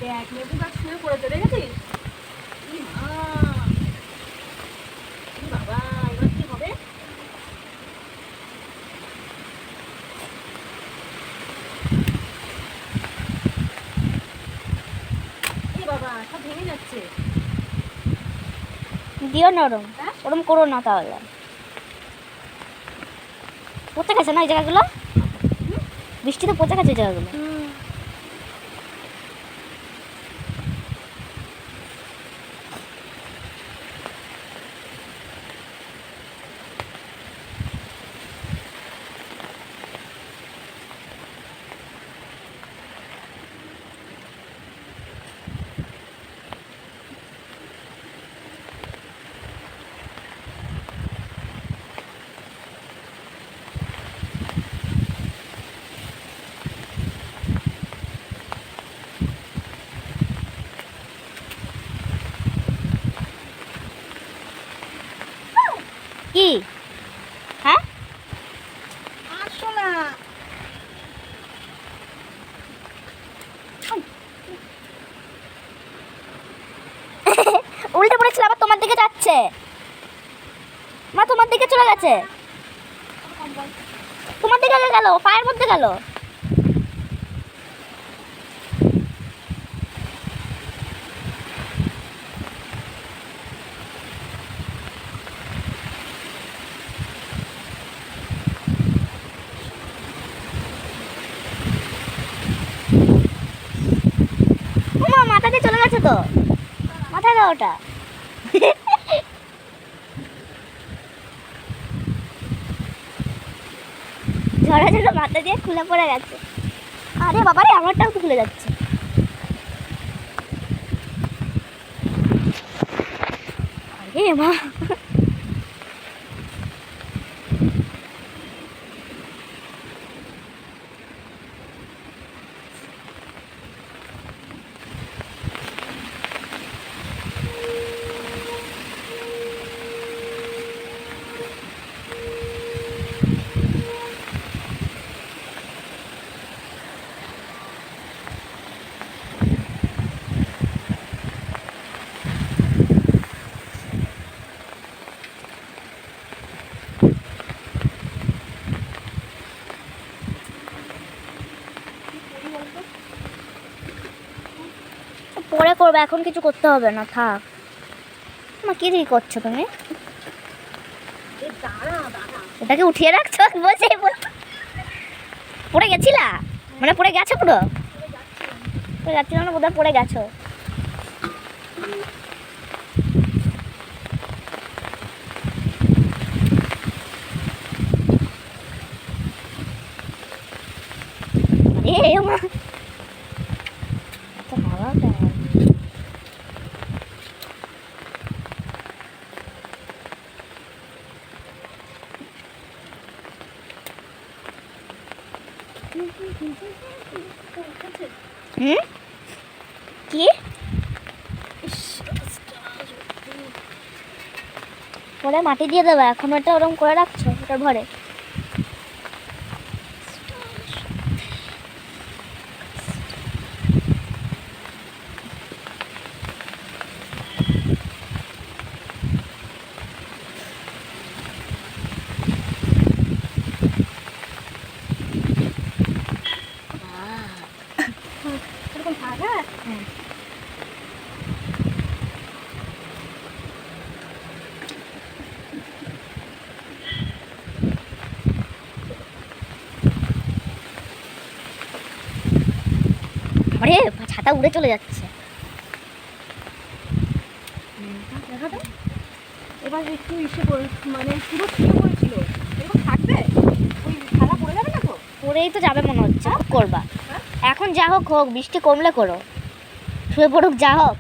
দেখ লেবু গাছ শুয়ে পড়েছে, দেখেছিস? বাবা, এবার কি হবে? বাবা, সব ভেঙে যাচ্ছে। দিও নরম, ওরম করো না, তাহলে পচে গেছে না এই জায়গাগুলো, বৃষ্টিতে পচে গেছে এই জায়গাগুলো। কি হ্যাঁ আসলে উল্টে পড়েছিল, আবার তোমার দিকে যাচ্ছে, মা তোমার দিকে চলে গেছে, তোমার দিকে গেল, পায়ের মধ্যে গেল। মাথা দিয়ে চলে গেছে তো, মাথায় দাও ওটা। ঝড়া ঝড়া মাথা দিয়ে খুলে পড়ে গেছে। আরে বাবারে, আমারটাও তো খুলে যাচ্ছে। আরে মা, পরে করবে, এখন কিছু করতে হবে না, থাক। মা কি করছো তুমি? ওটাকে উঠিয়ে রাখছো, বসে পড়ে গেছিলা, মানে পড়ে গেছো পুরো, পড়ে যাচ্ছিল না বোধহয়, পড়ে গেছো। মা বাবা, কি পরে মাটি দিয়ে দেবে, এখন ওটা ওরকম করে রাখছো ওটা ভরে। আরে ছাতা উড়ে চলে যাচ্ছে। এবার একটু মানে পুরো শুয়ে পড়েছিল, এরকম থাকবে, ওই থালা পড়ে যাবে না তো? পড়েই তো যাবে মনে হচ্ছে, করবা এখন যা হোক হোক, বৃষ্টি কমলে করো, শুয়ে পড়ুক যা হোক।